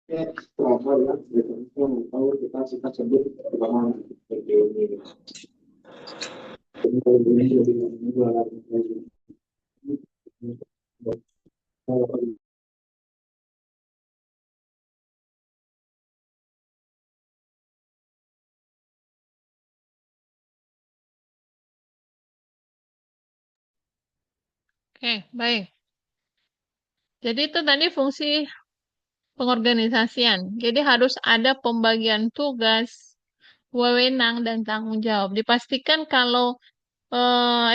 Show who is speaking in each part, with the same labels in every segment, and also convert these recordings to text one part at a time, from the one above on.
Speaker 1: Terasa ya, kita tahu kita sebut perubahan seperti ini. Jadi kalau ini lebih menjualan
Speaker 2: Oke, baik. Jadi itu tadi fungsi pengorganisasian. Jadi harus ada pembagian tugas, wewenang, dan tanggung jawab. Dipastikan kalau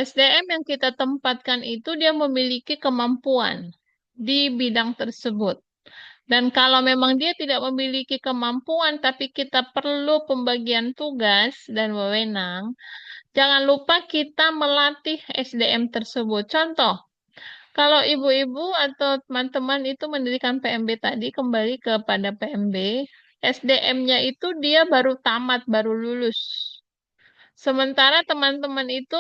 Speaker 2: SDM yang kita tempatkan itu dia memiliki kemampuan di bidang tersebut. Dan kalau memang dia tidak memiliki kemampuan, tapi kita perlu pembagian tugas dan wewenang, jangan lupa kita melatih SDM tersebut. Contoh, kalau ibu-ibu atau teman-teman itu mendirikan PMB tadi, kembali kepada PMB, SDM-nya itu dia baru tamat, baru lulus. Sementara teman-teman itu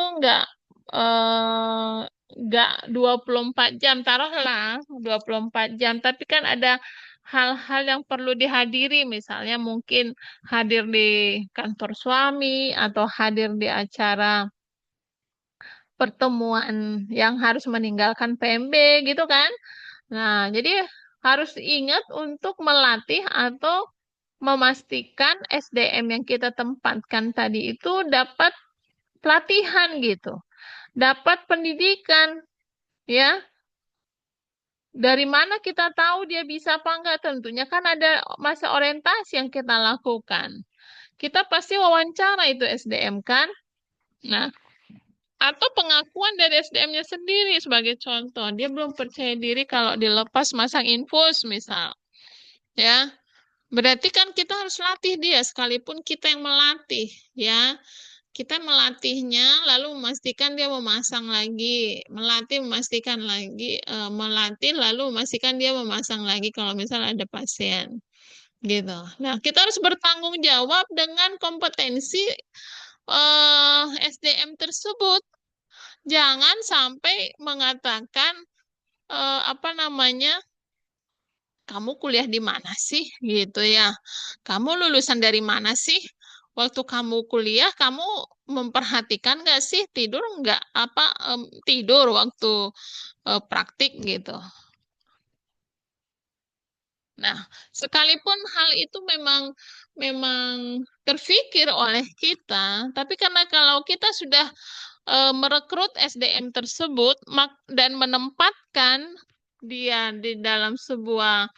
Speaker 2: eh, nggak 24 jam, taruhlah 24 jam, tapi kan ada hal-hal yang perlu dihadiri, misalnya mungkin hadir di kantor suami atau hadir di acara pertemuan yang harus meninggalkan PMB gitu kan. Nah, jadi harus ingat untuk melatih atau memastikan SDM yang kita tempatkan tadi itu dapat pelatihan gitu, dapat pendidikan, ya. Dari mana kita tahu dia bisa apa enggak? Tentunya kan ada masa orientasi yang kita lakukan. Kita pasti wawancara itu SDM kan? Nah, atau pengakuan dari SDM-nya sendiri sebagai contoh. Dia belum percaya diri kalau dilepas masang infus misal. Ya, berarti kan kita harus latih dia sekalipun kita yang melatih, ya. Kita melatihnya lalu memastikan dia memasang lagi, melatih memastikan lagi, melatih lalu memastikan dia memasang lagi kalau misal ada pasien gitu. Nah, kita harus bertanggung jawab dengan kompetensi SDM tersebut. Jangan sampai mengatakan apa namanya, kamu kuliah di mana sih gitu ya. Kamu lulusan dari mana sih? Waktu kamu kuliah, kamu memperhatikan nggak sih tidur nggak apa tidur waktu praktik gitu. Nah, sekalipun hal itu memang memang terfikir oleh kita, tapi karena kalau kita sudah merekrut SDM tersebut dan menempatkan dia di dalam sebuah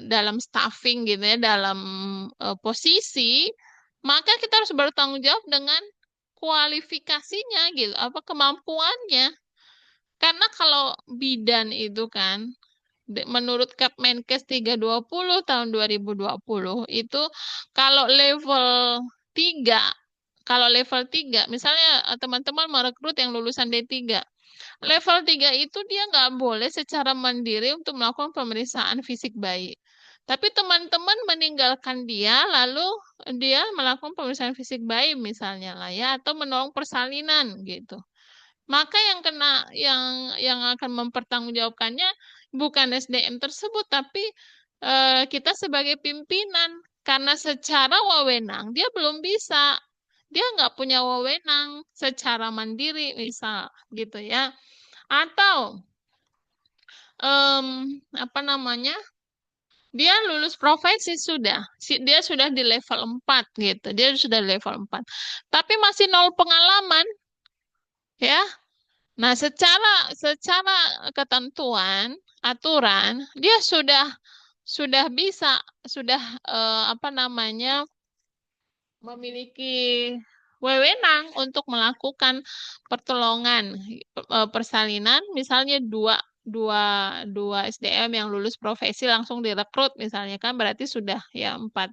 Speaker 2: dalam staffing gitu ya, dalam posisi, maka kita harus bertanggung jawab dengan kualifikasinya gitu, apa kemampuannya. Karena kalau bidan itu kan menurut Kepmenkes 320 tahun 2020 itu kalau level 3, kalau level 3 misalnya teman-teman merekrut yang lulusan D3. Level 3 itu dia nggak boleh secara mandiri untuk melakukan pemeriksaan fisik bayi. Tapi teman-teman meninggalkan dia, lalu dia melakukan pemeriksaan fisik bayi misalnya lah ya, atau menolong persalinan gitu. Maka yang kena yang akan mempertanggungjawabkannya bukan SDM tersebut, tapi kita sebagai pimpinan. Karena secara wewenang dia belum bisa, dia nggak punya wewenang secara mandiri misal gitu ya. Atau apa namanya? Dia lulus profesi sudah, dia sudah di level 4 gitu. Dia sudah di level 4. Tapi masih nol pengalaman, ya. Nah, secara secara ketentuan aturan dia sudah bisa sudah apa namanya memiliki wewenang untuk melakukan pertolongan persalinan, misalnya dua dua dua SDM yang lulus profesi langsung direkrut misalnya kan berarti sudah ya empat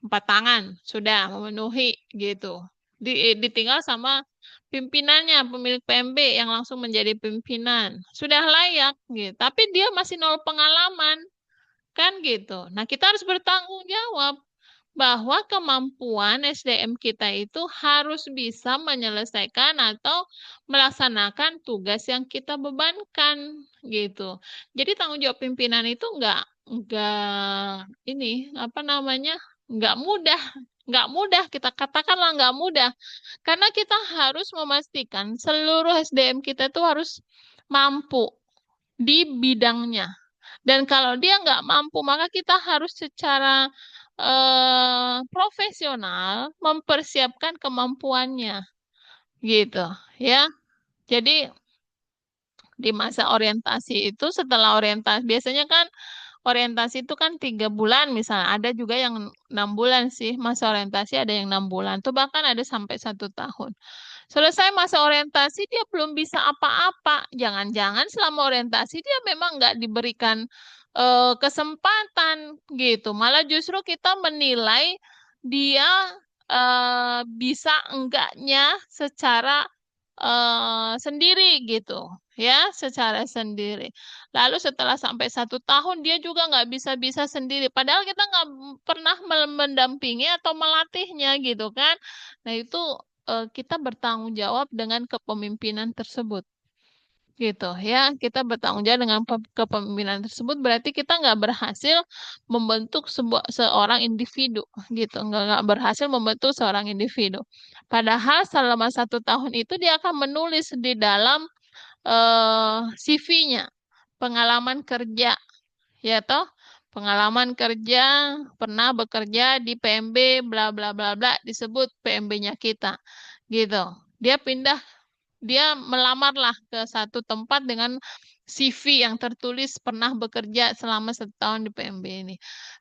Speaker 2: empat tangan sudah memenuhi gitu. Ditinggal sama pimpinannya, pemilik PMB yang langsung menjadi pimpinan. Sudah layak gitu. Tapi dia masih nol pengalaman kan gitu. Nah, kita harus bertanggung jawab bahwa kemampuan SDM kita itu harus bisa menyelesaikan atau melaksanakan tugas yang kita bebankan gitu. Jadi tanggung jawab pimpinan itu nggak ini apa namanya nggak mudah kita katakanlah nggak mudah karena kita harus memastikan seluruh SDM kita itu harus mampu di bidangnya dan kalau dia nggak mampu maka kita harus secara profesional mempersiapkan kemampuannya gitu ya jadi di masa orientasi itu setelah orientasi biasanya kan orientasi itu kan 3 bulan misalnya ada juga yang 6 bulan sih masa orientasi ada yang 6 bulan tuh bahkan ada sampai 1 tahun selesai masa orientasi dia belum bisa apa-apa jangan-jangan selama orientasi dia memang nggak diberikan kesempatan gitu malah justru kita menilai dia bisa enggaknya secara sendiri gitu ya secara sendiri lalu setelah sampai 1 tahun dia juga nggak bisa-bisa sendiri padahal kita nggak pernah mendampingi atau melatihnya gitu kan nah itu kita bertanggung jawab dengan kepemimpinan tersebut gitu ya kita bertanggung jawab dengan kepemimpinan tersebut berarti kita nggak berhasil membentuk seorang individu gitu nggak berhasil membentuk seorang individu padahal selama 1 tahun itu dia akan menulis di dalam CV-nya pengalaman kerja ya toh pengalaman kerja pernah bekerja di PMB bla bla bla bla disebut PMB-nya kita gitu dia pindah dia melamarlah ke satu tempat dengan CV yang tertulis pernah bekerja selama 1 tahun di PMB ini.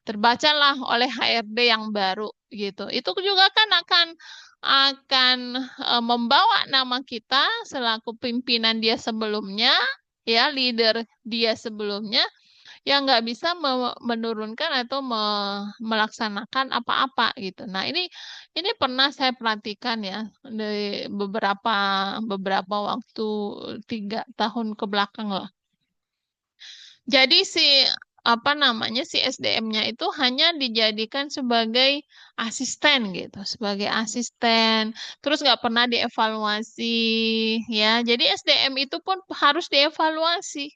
Speaker 2: Terbacalah oleh HRD yang baru gitu. Itu juga kan akan membawa nama kita selaku pimpinan dia sebelumnya, ya leader dia sebelumnya yang nggak bisa menurunkan atau melaksanakan apa-apa gitu. Nah ini pernah saya perhatikan ya di beberapa beberapa waktu 3 tahun ke belakang lah. Jadi apa namanya si SDM-nya itu hanya dijadikan sebagai asisten gitu, sebagai asisten, terus nggak pernah dievaluasi ya. Jadi SDM itu pun harus dievaluasi.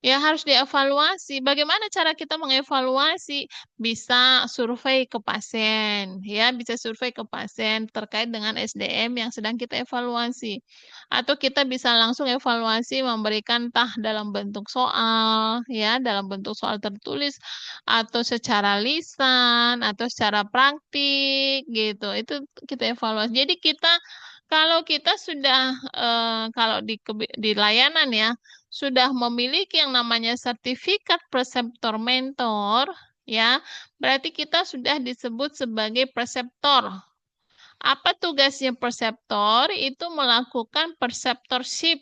Speaker 2: Ya, harus dievaluasi. Bagaimana cara kita mengevaluasi? Bisa survei ke pasien, ya, bisa survei ke pasien terkait dengan SDM yang sedang kita evaluasi. Atau kita bisa langsung evaluasi memberikan dalam bentuk soal, ya, dalam bentuk soal tertulis atau secara lisan atau secara praktik gitu. Itu kita evaluasi. Jadi kalau kita sudah kalau di layanan ya sudah memiliki yang namanya sertifikat preceptor mentor, ya, berarti kita sudah disebut sebagai preceptor. Apa tugasnya preceptor? Itu melakukan preceptorship.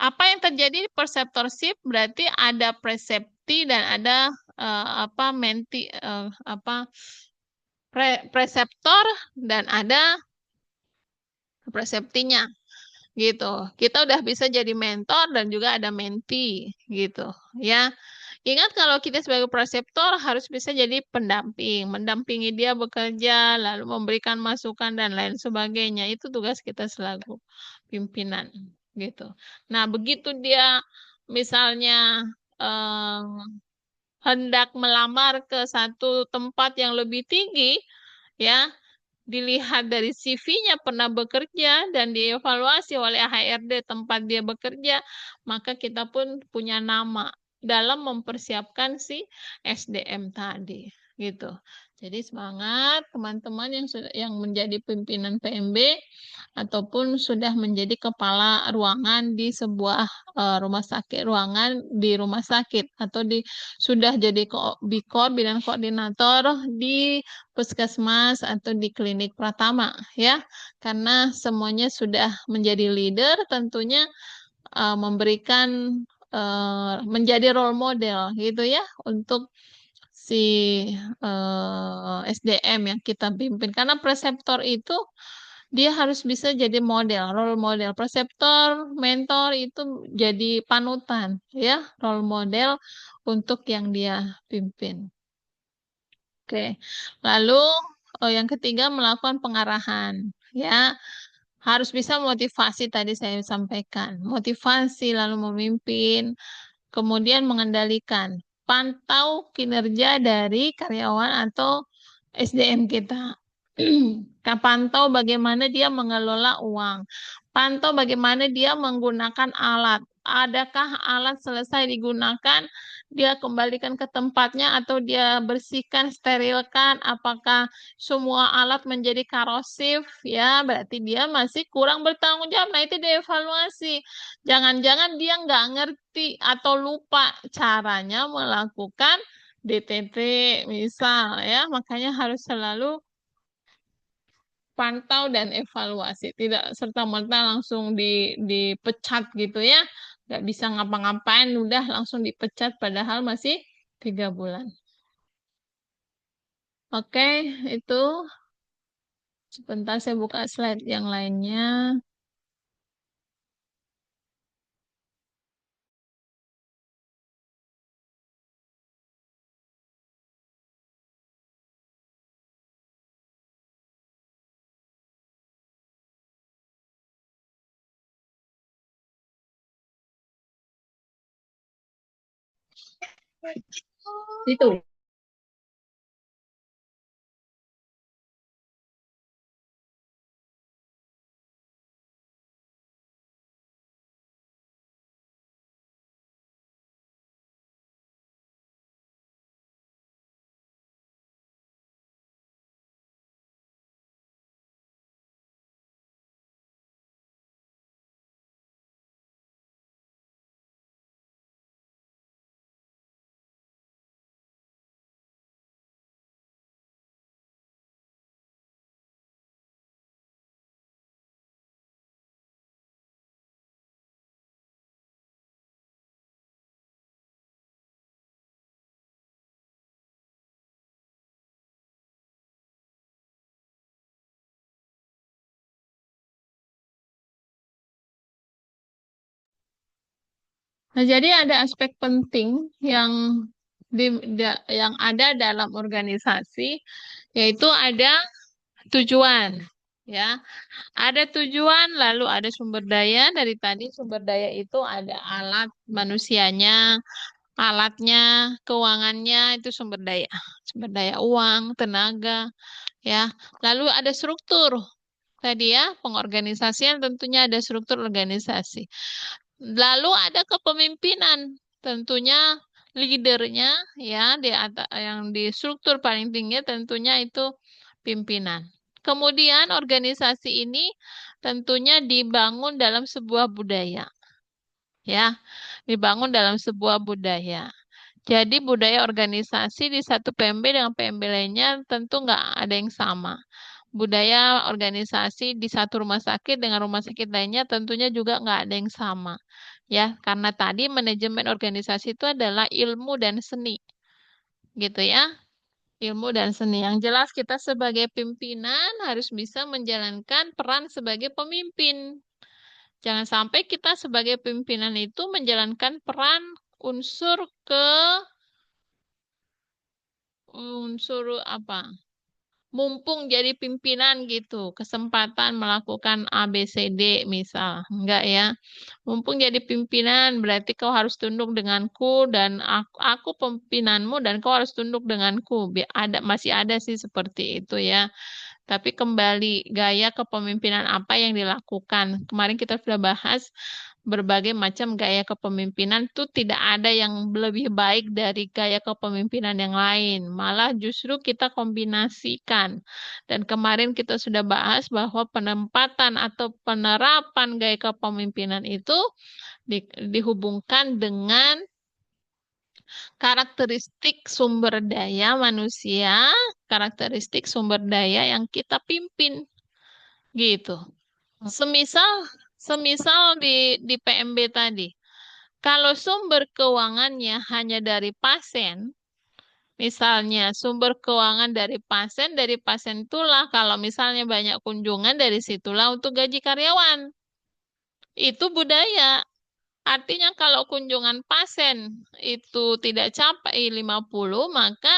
Speaker 2: Apa yang terjadi di preceptorship? Berarti ada precepti dan ada apa menti apa preceptor dan ada preceptinya gitu. Kita udah bisa jadi mentor dan juga ada menti gitu ya. Ingat kalau kita sebagai preceptor harus bisa jadi pendamping, mendampingi dia bekerja, lalu memberikan masukan dan lain sebagainya. Itu tugas kita selaku pimpinan gitu. Nah, begitu dia misalnya eh, hendak melamar ke satu tempat yang lebih tinggi, ya dilihat dari CV-nya pernah bekerja dan dievaluasi oleh HRD tempat dia bekerja, maka kita pun punya nama dalam mempersiapkan si SDM tadi, gitu. Jadi semangat teman-teman yang menjadi pimpinan PMB ataupun sudah menjadi kepala ruangan di sebuah rumah sakit, ruangan di rumah sakit atau sudah jadi bikor bidang koordinator di puskesmas atau di klinik Pratama ya karena semuanya sudah menjadi leader tentunya memberikan menjadi role model gitu ya untuk si SDM yang kita pimpin karena preseptor itu dia harus bisa jadi model, role model. Preseptor, mentor itu jadi panutan ya, role model untuk yang dia pimpin. Oke. Lalu yang ketiga melakukan pengarahan ya. Harus bisa motivasi tadi saya sampaikan. Motivasi lalu memimpin, kemudian mengendalikan. pantau kinerja dari karyawan atau SDM kita. Pantau bagaimana dia mengelola uang. Pantau bagaimana dia menggunakan alat. Adakah alat selesai digunakan, dia kembalikan ke tempatnya atau dia bersihkan, sterilkan. Apakah semua alat menjadi korosif? Ya, berarti dia masih kurang bertanggung jawab. Nah, itu dievaluasi. Jangan-jangan dia nggak ngerti atau lupa caranya melakukan DTT, misal ya. Makanya harus selalu pantau dan evaluasi. Tidak serta-merta langsung dipecat gitu ya. Nggak bisa ngapa-ngapain, udah langsung dipecat padahal masih 3 bulan. Oke, itu sebentar saya buka slide yang lainnya. Itu. Nah, jadi ada aspek penting yang yang ada dalam organisasi, yaitu ada tujuan. Ya, ada tujuan, lalu ada sumber daya. Dari tadi sumber daya itu ada alat manusianya, alatnya, keuangannya, itu sumber daya. Sumber daya uang, tenaga, ya. Lalu ada struktur. Tadi ya, pengorganisasian tentunya ada struktur organisasi. Lalu ada kepemimpinan, tentunya leadernya ya yang di struktur paling tinggi tentunya itu pimpinan. Kemudian organisasi ini tentunya dibangun dalam sebuah budaya, ya, dibangun dalam sebuah budaya. Jadi budaya organisasi di satu PMB dengan PMB lainnya tentu nggak ada yang sama. Budaya organisasi di satu rumah sakit dengan rumah sakit lainnya tentunya juga nggak ada yang sama. Ya, karena tadi manajemen organisasi itu adalah ilmu dan seni, gitu ya. Ilmu dan seni. Yang jelas kita sebagai pimpinan harus bisa menjalankan peran sebagai pemimpin. Jangan sampai kita sebagai pimpinan itu menjalankan peran unsur ke unsur apa? Mumpung jadi pimpinan gitu, kesempatan melakukan A, B, C, D misal. Enggak ya. Mumpung jadi pimpinan, berarti kau harus tunduk denganku dan aku pimpinanmu dan kau harus tunduk denganku. Masih ada sih seperti itu ya. Tapi kembali gaya kepemimpinan apa yang dilakukan. Kemarin kita sudah bahas berbagai macam gaya kepemimpinan itu tidak ada yang lebih baik dari gaya kepemimpinan yang lain. Malah justru kita kombinasikan. Dan kemarin kita sudah bahas bahwa penempatan atau penerapan gaya kepemimpinan itu dihubungkan dengan karakteristik sumber daya manusia, karakteristik sumber daya yang kita pimpin, gitu. Semisal, semisal di PMB tadi, kalau sumber keuangannya hanya dari pasien, misalnya sumber keuangan dari pasien itulah kalau misalnya banyak kunjungan dari situlah untuk gaji karyawan. Itu budaya. Artinya kalau kunjungan pasien itu tidak capai 50, maka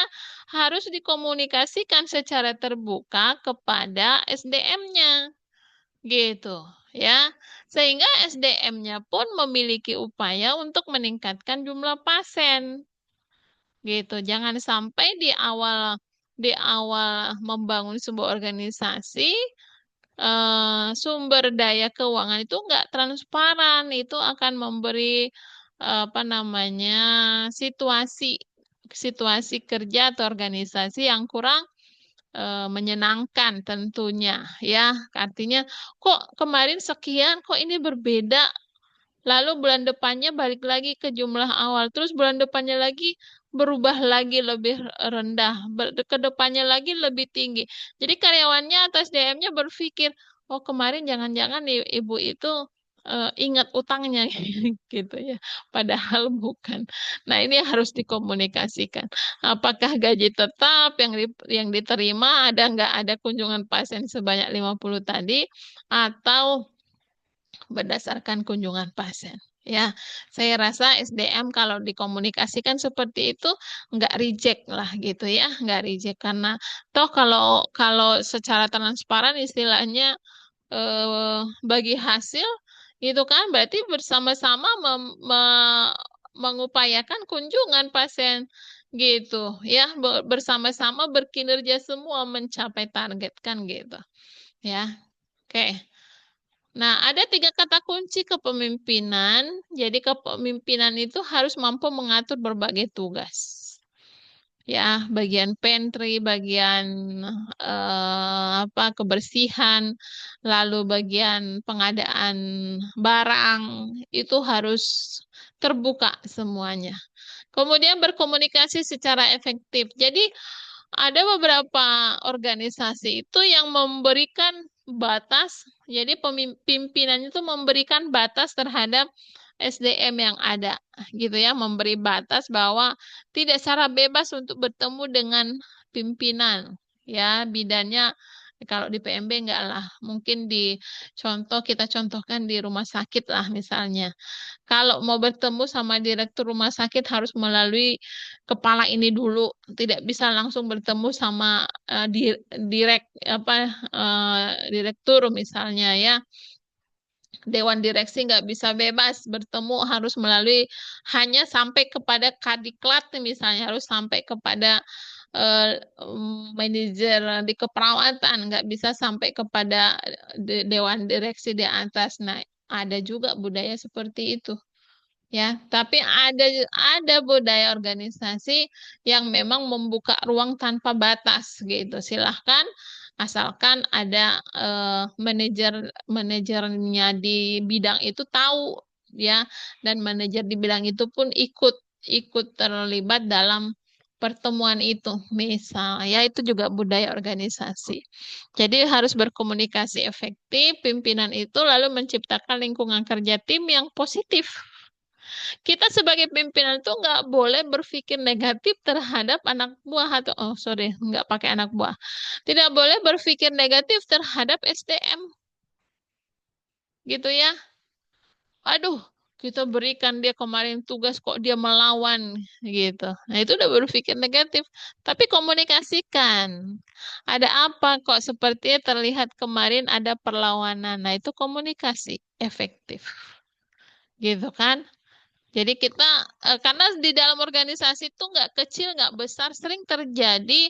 Speaker 2: harus dikomunikasikan secara terbuka kepada SDM-nya. Gitu, ya. Sehingga SDM-nya pun memiliki upaya untuk meningkatkan jumlah pasien. gitu. Jangan sampai di awal membangun sebuah organisasi sumber daya keuangan itu nggak transparan, itu akan memberi apa namanya situasi situasi kerja atau organisasi yang kurang menyenangkan tentunya ya. Artinya kok kemarin sekian, kok ini berbeda. Lalu bulan depannya balik lagi ke jumlah awal. Terus bulan depannya lagi berubah lagi lebih rendah. Ke depannya lagi lebih tinggi. Jadi karyawannya atau SDM-nya berpikir, oh kemarin jangan-jangan ibu itu ingat utangnya gitu ya. Padahal bukan. Nah ini yang harus dikomunikasikan. Apakah gaji tetap yang diterima ada nggak ada kunjungan pasien sebanyak 50 tadi atau berdasarkan kunjungan pasien. Ya, saya rasa SDM kalau dikomunikasikan seperti itu nggak reject lah gitu ya, nggak reject karena toh kalau kalau secara transparan istilahnya bagi hasil itu kan berarti bersama-sama mengupayakan kunjungan pasien gitu ya, bersama-sama berkinerja semua mencapai target kan gitu ya. Oke. Nah, ada 3 kata kunci kepemimpinan. Jadi kepemimpinan itu harus mampu mengatur berbagai tugas. Ya, bagian pantry, bagian apa kebersihan, lalu bagian pengadaan barang itu harus terbuka semuanya. Kemudian berkomunikasi secara efektif. Jadi ada beberapa organisasi itu yang memberikan batas, jadi pimpinan itu memberikan batas terhadap SDM yang ada, gitu ya, memberi batas bahwa tidak secara bebas untuk bertemu dengan pimpinan, ya, bidannya kalau di PMB enggak lah, mungkin kita contohkan di rumah sakit lah misalnya. Kalau mau bertemu sama direktur rumah sakit harus melalui kepala ini dulu, tidak bisa langsung bertemu sama direktur misalnya ya. Dewan direksi nggak bisa bebas bertemu, harus melalui hanya sampai kepada kadiklat misalnya, harus sampai kepada manajer di keperawatan, nggak bisa sampai kepada dewan direksi di atas. Nah, ada juga budaya seperti itu. Ya, tapi ada budaya organisasi yang memang membuka ruang tanpa batas gitu. Silahkan asalkan ada manajernya di bidang itu tahu ya, dan manajer di bidang itu pun ikut ikut terlibat dalam pertemuan itu. Misal, ya itu juga budaya organisasi. Jadi harus berkomunikasi efektif, pimpinan itu lalu menciptakan lingkungan kerja tim yang positif. Kita sebagai pimpinan itu nggak boleh berpikir negatif terhadap anak buah atau oh sorry nggak pakai anak buah. Tidak boleh berpikir negatif terhadap SDM gitu ya. Aduh, kita berikan dia kemarin tugas kok dia melawan gitu. Nah, itu udah berpikir negatif. Tapi komunikasikan. Ada apa kok sepertinya terlihat kemarin ada perlawanan. Nah, itu komunikasi efektif. Gitu kan? Jadi kita karena di dalam organisasi itu nggak kecil nggak besar sering terjadi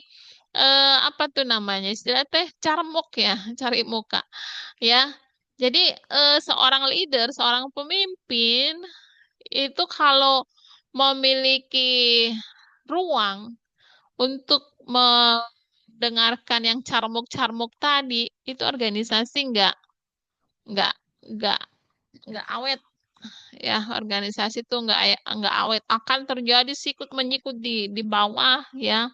Speaker 2: apa tuh namanya istilah teh carmuk ya cari muka ya. Jadi seorang leader seorang pemimpin itu kalau memiliki ruang untuk mendengarkan yang carmuk-carmuk tadi itu organisasi nggak nggak nggak awet ya, organisasi itu nggak awet, akan terjadi sikut menyikut di bawah ya,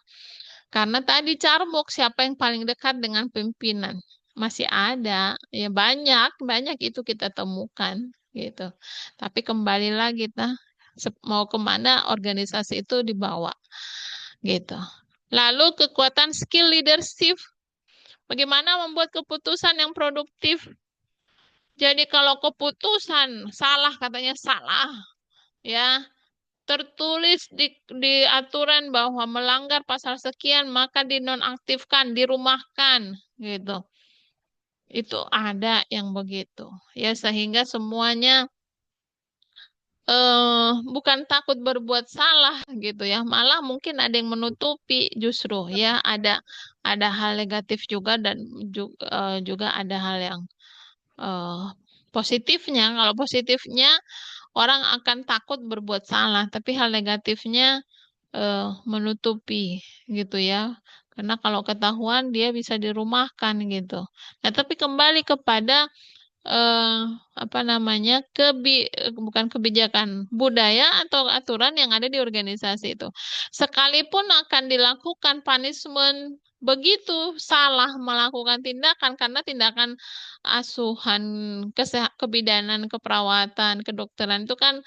Speaker 2: karena tadi carmuk siapa yang paling dekat dengan pimpinan masih ada ya, banyak banyak itu kita temukan gitu. Tapi kembali lagi kita mau kemana organisasi itu dibawa gitu. Lalu kekuatan skill leadership, bagaimana membuat keputusan yang produktif. Jadi kalau keputusan salah, katanya salah ya, tertulis di aturan bahwa melanggar pasal sekian maka dinonaktifkan, dirumahkan gitu. Itu ada yang begitu. Ya sehingga semuanya bukan takut berbuat salah gitu ya, malah mungkin ada yang menutupi justru ya, ada hal negatif juga dan juga ada hal yang eh, positifnya. Kalau positifnya orang akan takut berbuat salah, tapi hal negatifnya menutupi gitu ya. Karena kalau ketahuan dia bisa dirumahkan gitu. Nah, tapi kembali kepada eh, apa namanya bukan kebijakan budaya atau aturan yang ada di organisasi itu. Sekalipun akan dilakukan punishment begitu salah melakukan tindakan karena tindakan asuhan kebidanan, keperawatan, kedokteran itu kan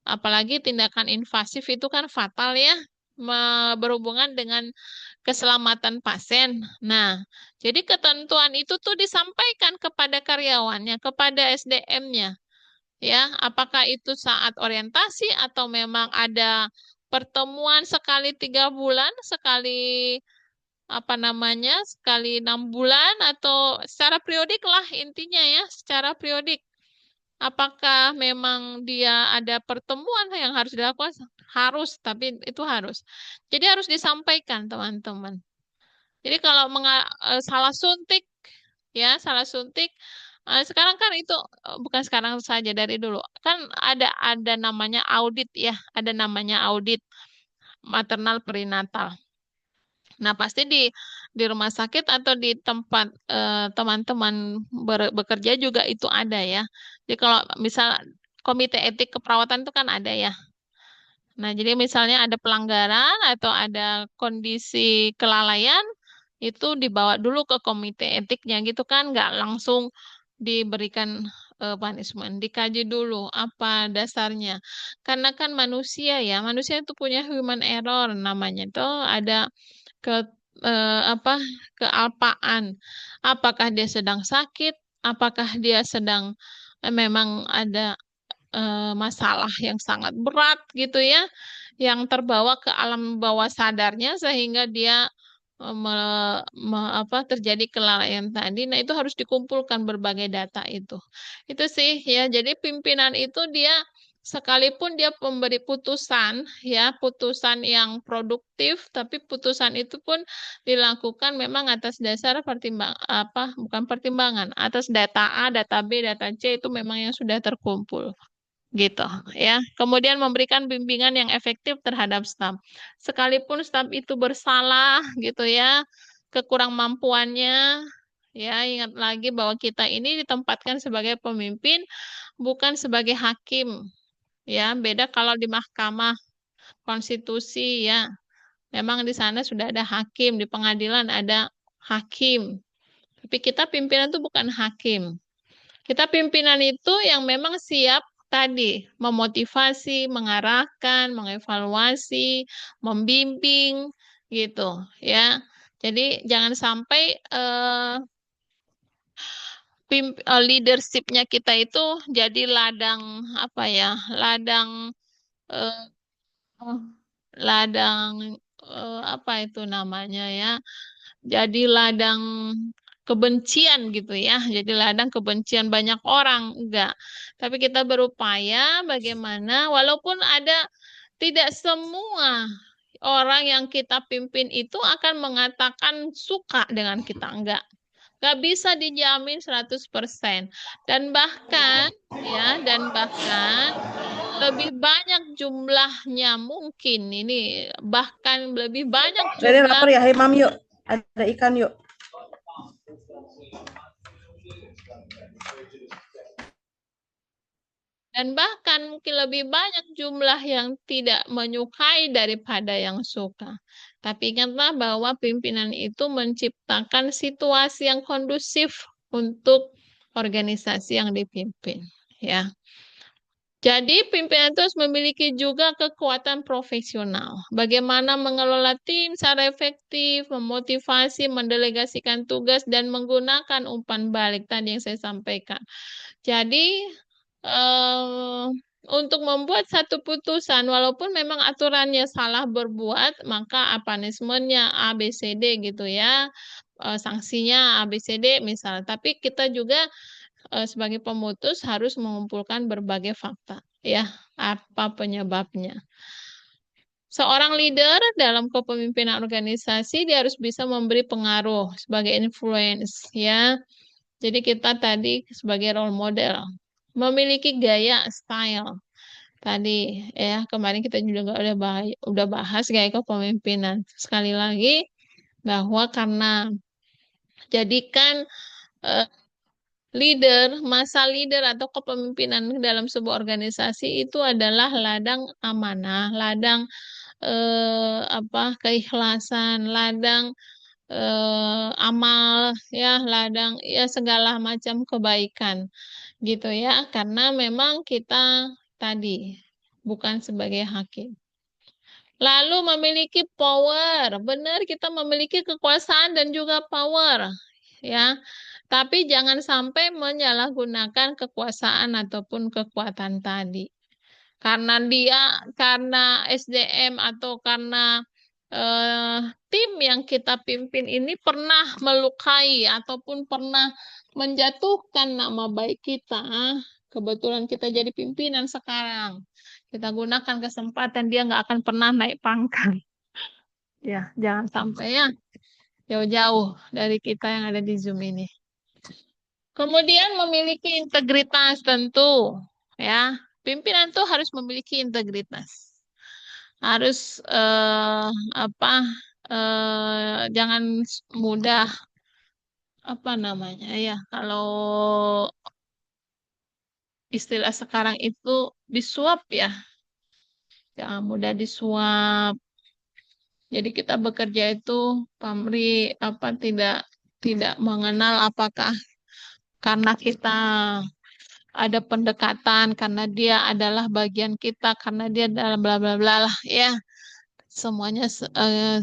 Speaker 2: apalagi tindakan invasif itu kan fatal ya, berhubungan dengan keselamatan pasien. Nah, jadi ketentuan itu tuh disampaikan kepada karyawannya, kepada SDM-nya, ya. Apakah itu saat orientasi atau memang ada pertemuan sekali 3 bulan, sekali apa namanya, sekali 6 bulan atau secara periodik lah intinya ya, secara periodik. Apakah memang dia ada pertemuan yang harus dilakukan? Harus, tapi itu harus. Jadi harus disampaikan, teman-teman. Jadi kalau salah suntik, ya salah suntik. Sekarang kan itu bukan sekarang saja dari dulu. Kan ada namanya audit ya, ada namanya audit maternal perinatal. Nah, pasti di rumah sakit atau di tempat teman-teman bekerja juga itu ada ya. Jadi kalau misal komite etik keperawatan itu kan ada ya. Nah, jadi misalnya ada pelanggaran atau ada kondisi kelalaian, itu dibawa dulu ke komite etiknya gitu kan, nggak langsung diberikan punishment. Dikaji dulu apa dasarnya. Karena kan manusia ya, manusia itu punya human error namanya. Itu ada ke apa kealpaan. Apakah dia sedang sakit? Apakah dia sedang memang ada masalah yang sangat berat gitu ya, yang terbawa ke alam bawah sadarnya sehingga dia terjadi kelalaian tadi. Nah, itu harus dikumpulkan berbagai data itu. Itu sih ya. Jadi pimpinan itu dia sekalipun dia pemberi putusan ya, putusan yang produktif, tapi putusan itu pun dilakukan memang atas dasar bukan pertimbangan, atas data A, data B, data C itu memang yang sudah terkumpul gitu ya. Kemudian memberikan bimbingan yang efektif terhadap staf. Sekalipun staf itu bersalah gitu ya, kekurang mampuannya, ya ingat lagi bahwa kita ini ditempatkan sebagai pemimpin bukan sebagai hakim. Ya, beda kalau di Mahkamah Konstitusi ya. Memang di sana sudah ada hakim, di pengadilan ada hakim. Tapi kita pimpinan itu bukan hakim. Kita pimpinan itu yang memang siap tadi memotivasi, mengarahkan, mengevaluasi, membimbing gitu ya. Jadi jangan sampai leadershipnya kita itu jadi ladang apa ya, ladang eh, eh, ladang apa itu namanya ya, jadi ladang kebencian gitu ya. Jadi ladang kebencian banyak orang, enggak. Tapi kita berupaya bagaimana walaupun ada tidak semua orang yang kita pimpin itu akan mengatakan suka dengan kita, enggak. Enggak bisa dijamin 100%. Dan bahkan lebih banyak jumlahnya mungkin ini bahkan lebih banyak
Speaker 3: Dari
Speaker 2: jumlah.
Speaker 3: lapar ya, hai mam yuk. Ada ikan yuk.
Speaker 2: Dan bahkan mungkin lebih banyak jumlah yang tidak menyukai daripada yang suka. Tapi ingatlah bahwa pimpinan itu menciptakan situasi yang kondusif untuk organisasi yang dipimpin. Ya. Jadi pimpinan itu harus memiliki juga kekuatan profesional. Bagaimana mengelola tim secara efektif, memotivasi, mendelegasikan tugas, dan menggunakan umpan balik tadi yang saya sampaikan. Jadi untuk membuat satu putusan, walaupun memang aturannya salah berbuat, maka punishment-nya A, B, C, D gitu ya. Sanksinya A, B, C, D misalnya. Tapi kita juga sebagai pemutus harus mengumpulkan berbagai fakta, ya, apa penyebabnya. Seorang leader dalam kepemimpinan organisasi dia harus bisa memberi pengaruh sebagai influence, ya. Jadi kita tadi sebagai role model, memiliki gaya style. Tadi ya kemarin kita juga udah bahas gaya kepemimpinan. Sekali lagi bahwa karena jadikan eh, masa leader atau kepemimpinan dalam sebuah organisasi itu adalah ladang amanah, ladang keikhlasan, ladang amal, ya, ladang ya segala macam kebaikan gitu ya. Karena memang kita tadi bukan sebagai hakim. Lalu memiliki power, benar kita memiliki kekuasaan dan juga power, ya. Tapi jangan sampai menyalahgunakan kekuasaan ataupun kekuatan tadi. Karena SDM atau karena tim yang kita pimpin ini pernah melukai ataupun pernah menjatuhkan nama baik kita. Kebetulan kita jadi pimpinan sekarang. Kita gunakan kesempatan dia nggak akan pernah naik pangkat. Ya, jangan sampai ya jauh-jauh dari kita yang ada di Zoom ini. Kemudian memiliki integritas tentu, ya. Pimpinan tuh harus memiliki integritas. Harus jangan mudah apa namanya ya, kalau istilah sekarang itu disuap ya. Jangan mudah disuap. Jadi kita bekerja itu pamrih tidak mengenal apakah karena kita ada pendekatan, karena dia adalah bagian kita, karena dia adalah bla bla bla lah ya. Semuanya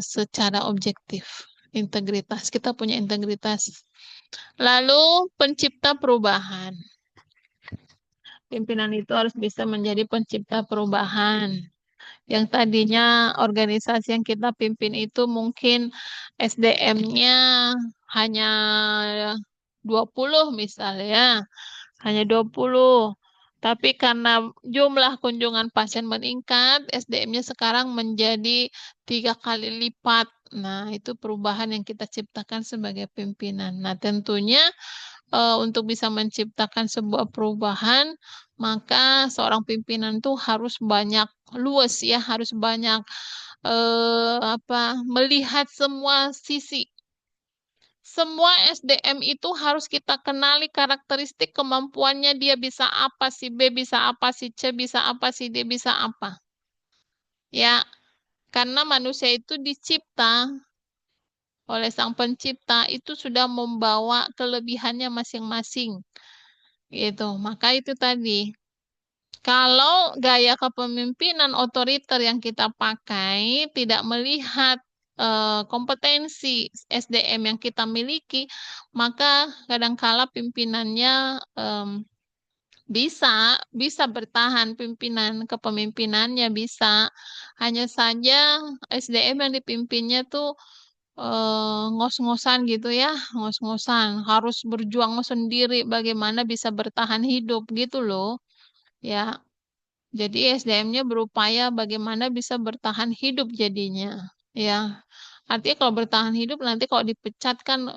Speaker 2: secara objektif. Integritas, kita punya integritas. Lalu pencipta perubahan. Pimpinan itu harus bisa menjadi pencipta perubahan. Yang tadinya organisasi yang kita pimpin itu mungkin SDM-nya hanya 20 misalnya, hanya 20. Tapi karena jumlah kunjungan pasien meningkat, SDM-nya sekarang menjadi 3 kali lipat. Nah, itu perubahan yang kita ciptakan sebagai pimpinan. Nah, tentunya untuk bisa menciptakan sebuah perubahan, maka seorang pimpinan tuh harus banyak luas ya, harus banyak melihat semua sisi. Semua SDM itu harus kita kenali karakteristik kemampuannya, dia bisa apa, si B bisa apa, si C bisa apa, si D bisa apa. Ya, karena manusia itu dicipta oleh Sang Pencipta itu sudah membawa kelebihannya masing-masing. Gitu. Maka itu tadi. Kalau gaya kepemimpinan otoriter yang kita pakai tidak melihat kompetensi SDM yang kita miliki, maka kadangkala pimpinannya bisa bertahan, kepemimpinannya bisa. Hanya saja SDM yang dipimpinnya tuh ngos-ngosan gitu ya, ngos-ngosan, harus berjuang sendiri bagaimana bisa bertahan hidup gitu loh. Ya, jadi SDM-nya berupaya bagaimana bisa bertahan hidup jadinya. Ya, artinya kalau bertahan hidup nanti kalau dipecat kan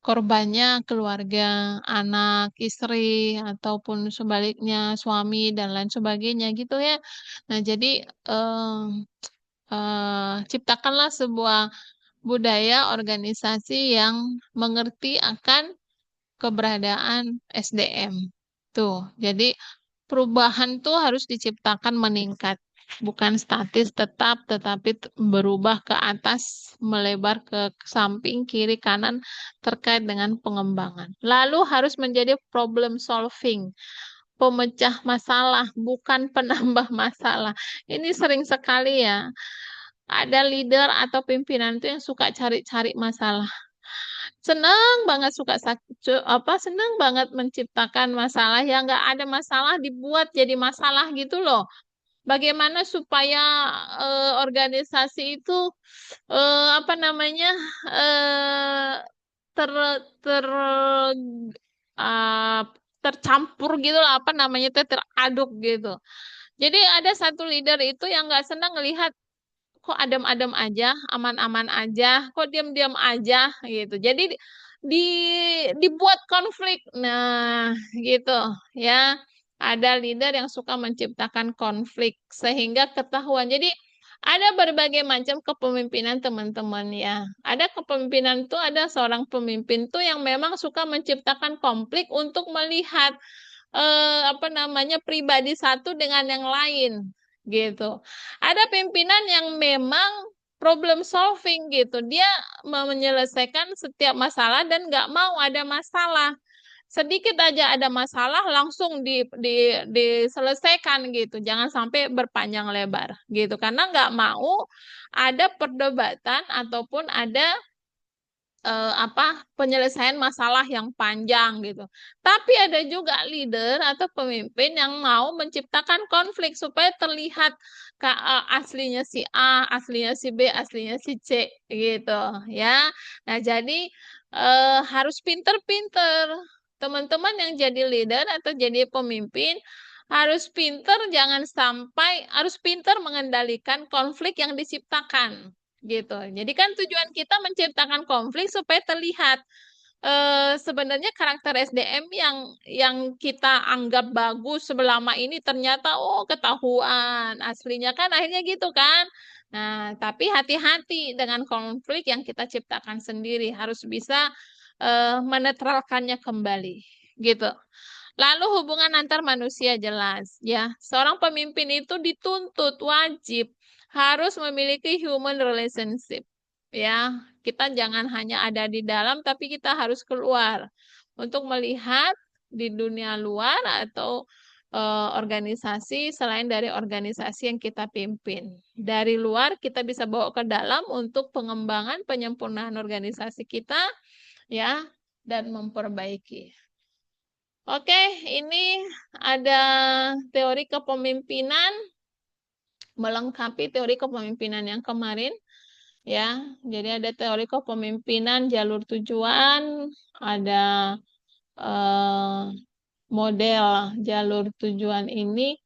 Speaker 2: korbannya keluarga, anak, istri, ataupun sebaliknya suami dan lain sebagainya gitu ya. Nah, jadi ciptakanlah sebuah budaya organisasi yang mengerti akan keberadaan SDM. Tuh, jadi perubahan tuh harus diciptakan meningkat, bukan statis tetap, tetapi berubah ke atas, melebar ke samping, kiri, kanan, terkait dengan pengembangan. Lalu harus menjadi problem solving, pemecah masalah, bukan penambah masalah. Ini sering sekali ya, ada leader atau pimpinan itu yang suka cari-cari masalah. Senang banget menciptakan masalah yang nggak ada masalah dibuat jadi masalah gitu loh. Bagaimana supaya organisasi itu eh, ter ter uh, tercampur gitu lah, apa namanya itu, teraduk gitu. Jadi ada satu leader itu yang nggak senang ngelihat kok adem-adem aja, aman-aman aja, kok diam-diam aja gitu. Jadi di dibuat konflik. Nah, gitu ya. Ada leader yang suka menciptakan konflik sehingga ketahuan. Jadi ada berbagai macam kepemimpinan teman-teman ya. Ada kepemimpinan itu, ada seorang pemimpin tuh yang memang suka menciptakan konflik untuk melihat apa namanya, pribadi satu dengan yang lain gitu. Ada pimpinan yang memang problem solving gitu. Dia menyelesaikan setiap masalah dan nggak mau ada masalah. Sedikit aja ada masalah langsung diselesaikan gitu. Jangan sampai berpanjang lebar gitu. Karena nggak mau ada perdebatan ataupun ada penyelesaian masalah yang panjang gitu. Tapi ada juga leader atau pemimpin yang mau menciptakan konflik supaya terlihat aslinya si A, aslinya si B, aslinya si C gitu ya. Nah, jadi harus pinter-pinter. Teman-teman yang jadi leader atau jadi pemimpin harus pinter, jangan sampai harus pinter mengendalikan konflik yang diciptakan gitu. Jadi kan tujuan kita menciptakan konflik supaya terlihat sebenarnya karakter SDM yang kita anggap bagus selama ini ternyata ketahuan aslinya kan, akhirnya gitu kan. Nah, tapi hati-hati dengan konflik yang kita ciptakan sendiri, harus bisa menetralkannya kembali gitu. Lalu hubungan antar manusia jelas ya. Seorang pemimpin itu dituntut wajib harus memiliki human relationship. Ya, kita jangan hanya ada di dalam tapi kita harus keluar untuk melihat di dunia luar atau organisasi selain dari organisasi yang kita pimpin. Dari luar kita bisa bawa ke dalam untuk pengembangan penyempurnaan organisasi kita ya, dan memperbaiki. Oke, ini ada teori kepemimpinan melengkapi teori kepemimpinan yang kemarin ya. Jadi ada teori kepemimpinan jalur tujuan, ada model jalur tujuan ini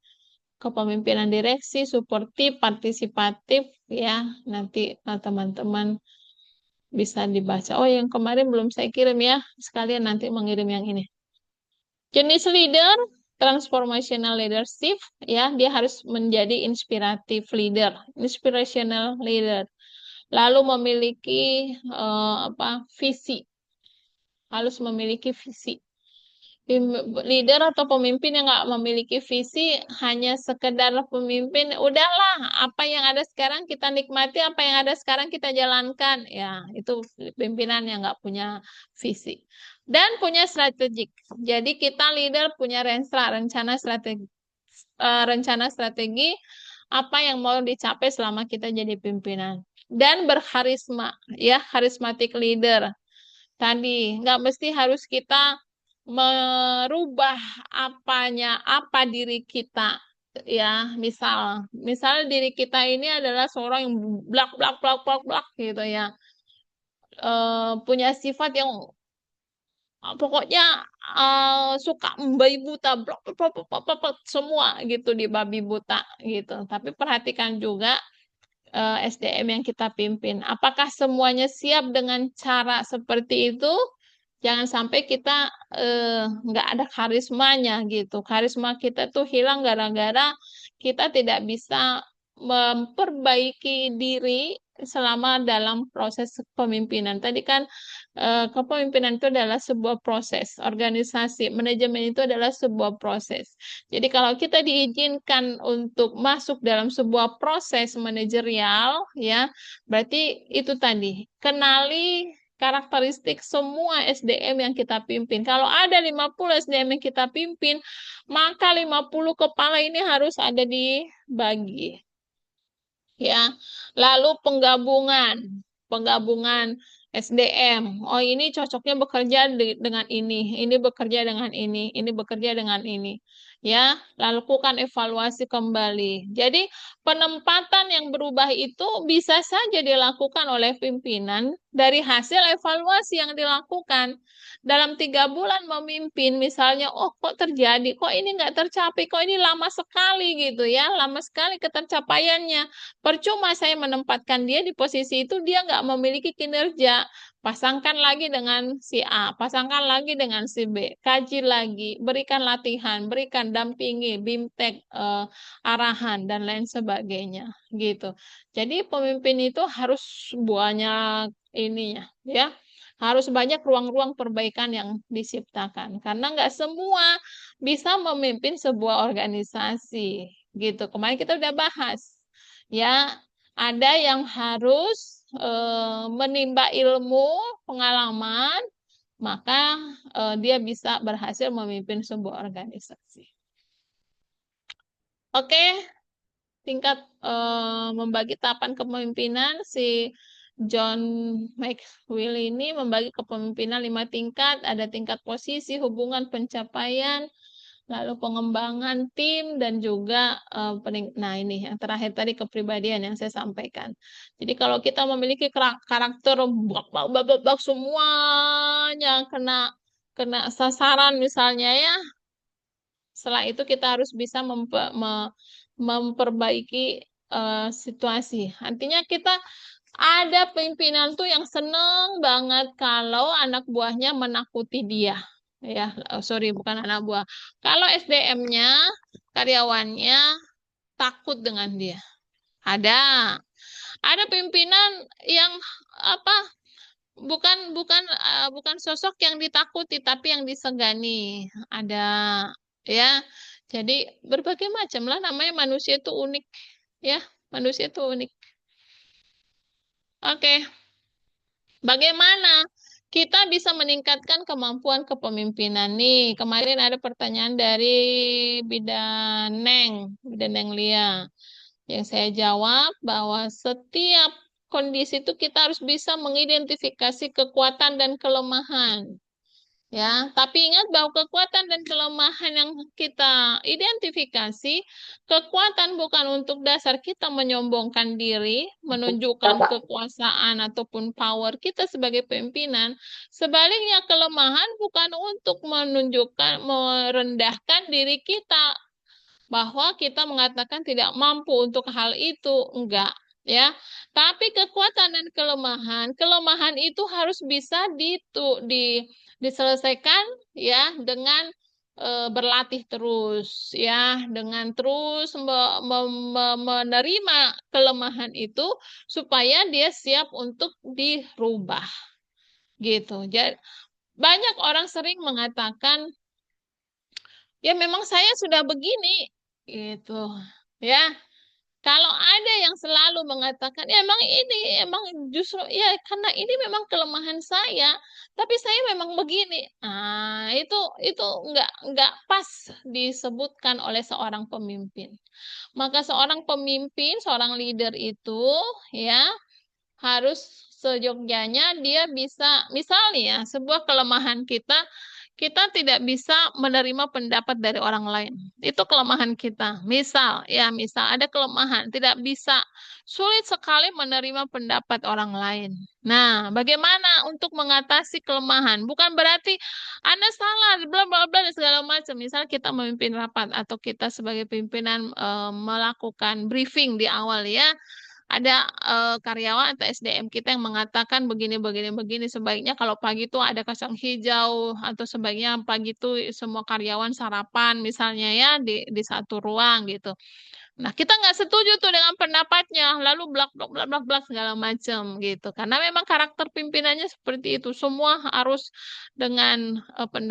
Speaker 2: kepemimpinan direksi, suportif, partisipatif ya. Nanti teman-teman bisa dibaca. Oh, yang kemarin belum saya kirim ya. Sekalian nanti mengirim yang ini. Jenis leader, transformational leadership, ya, dia harus menjadi inspiratif leader, inspirational leader. Lalu memiliki visi, harus memiliki visi. Leader atau pemimpin yang nggak memiliki visi, hanya sekedar pemimpin, udahlah, apa yang ada sekarang kita nikmati, apa yang ada sekarang kita jalankan, ya, itu pimpinan yang nggak punya visi. Dan punya strategik. Jadi kita leader punya rencana strategi apa yang mau dicapai selama kita jadi pimpinan. Dan berkarisma, ya, karismatik leader. Tadi nggak mesti harus kita merubah apa diri kita ya. Misal diri kita ini adalah seorang yang blak blak blak blak blak gitu ya, punya sifat yang pokoknya suka membabi buta, blok blok, blok, blok, blok, semua gitu di babi buta gitu. Tapi perhatikan juga SDM yang kita pimpin. Apakah semuanya siap dengan cara seperti itu? Jangan sampai kita nggak ada karismanya gitu. Karisma kita tuh hilang gara-gara kita tidak bisa memperbaiki diri selama dalam proses kepemimpinan. Tadi kan kepemimpinan itu adalah sebuah proses. Organisasi, manajemen itu adalah sebuah proses. Jadi kalau kita diizinkan untuk masuk dalam sebuah proses manajerial, ya, berarti itu tadi, kenali karakteristik semua SDM yang kita pimpin. Kalau ada 50 SDM yang kita pimpin, maka 50 kepala ini harus ada dibagi. Ya. Lalu penggabungan SDM. Oh, ini cocoknya bekerja dengan ini bekerja dengan ini bekerja dengan ini. Ya, lakukan evaluasi kembali. Jadi, penempatan yang berubah itu bisa saja dilakukan oleh pimpinan dari hasil evaluasi yang dilakukan. Dalam 3 bulan memimpin, misalnya, oh kok terjadi, kok ini nggak tercapai, kok ini lama sekali gitu ya, lama sekali ketercapaiannya. Percuma saya menempatkan dia di posisi itu, dia nggak memiliki kinerja. Pasangkan lagi dengan si A, pasangkan lagi dengan si B, kaji lagi, berikan latihan, berikan dampingi, bimtek, arahan, dan lain sebagainya, gitu. Jadi pemimpin itu harus banyak ininya, ya, harus banyak ruang-ruang perbaikan yang diciptakan, karena nggak semua bisa memimpin sebuah organisasi, gitu. Kemarin kita udah bahas, ya, ada yang harus menimba ilmu, pengalaman, maka dia bisa berhasil memimpin sebuah organisasi. Oke, tingkat membagi tahapan kepemimpinan, si John Maxwell ini membagi kepemimpinan 5 tingkat, ada tingkat posisi, hubungan, pencapaian, lalu pengembangan tim, dan juga nah ini yang terakhir tadi kepribadian yang saya sampaikan. Jadi kalau kita memiliki karakter bak semuanya kena sasaran misalnya ya, setelah itu kita harus bisa memperbaiki situasi. Artinya kita ada pimpinan tuh yang seneng banget kalau anak buahnya menakuti dia. Ya, sorry, bukan anak buah. Kalau SDM-nya, karyawannya takut dengan dia. Ada pimpinan yang apa? Bukan sosok yang ditakuti, tapi yang disegani. Ada, ya. Jadi berbagai macam lah, namanya manusia itu unik, ya. Manusia itu unik. Oke. Bagaimana kita bisa meningkatkan kemampuan kepemimpinan nih? Kemarin ada pertanyaan dari Bidaneng Lia. Yang saya jawab bahwa setiap kondisi itu kita harus bisa mengidentifikasi kekuatan dan kelemahan. Ya, tapi ingat bahwa kekuatan dan kelemahan yang kita identifikasi, kekuatan bukan untuk dasar kita menyombongkan diri, menunjukkan kekuasaan ataupun power kita sebagai pimpinan. Sebaliknya, kelemahan bukan untuk menunjukkan, merendahkan diri kita, bahwa kita mengatakan tidak mampu untuk hal itu, enggak. Ya, tapi kekuatan dan kelemahan itu harus bisa diselesaikan ya dengan berlatih terus ya, dengan terus menerima kelemahan itu supaya dia siap untuk dirubah gitu. Jadi banyak orang sering mengatakan ya memang saya sudah begini gitu ya. Kalau ada yang selalu mengatakan, ya emang justru ya karena ini memang kelemahan saya, tapi saya memang begini. Ah, itu nggak pas disebutkan oleh seorang pemimpin. Maka seorang pemimpin, seorang leader itu ya harus seyogyanya dia bisa, misalnya ya, sebuah kelemahan kita tidak bisa menerima pendapat dari orang lain. Itu kelemahan kita. Misal ada kelemahan, tidak bisa, sulit sekali menerima pendapat orang lain. Nah, bagaimana untuk mengatasi kelemahan? Bukan berarti Anda salah, bla bla bla dan segala macam. Misal kita memimpin rapat atau kita sebagai pimpinan melakukan briefing di awal ya. Ada karyawan atau SDM kita yang mengatakan begini, sebaiknya kalau pagi itu ada kacang hijau, atau sebaiknya pagi itu semua karyawan sarapan misalnya ya di satu ruang gitu. Nah, kita nggak setuju tuh dengan pendapatnya, lalu blak segala macam gitu. Karena memang karakter pimpinannya seperti itu, semua harus dengan pendapat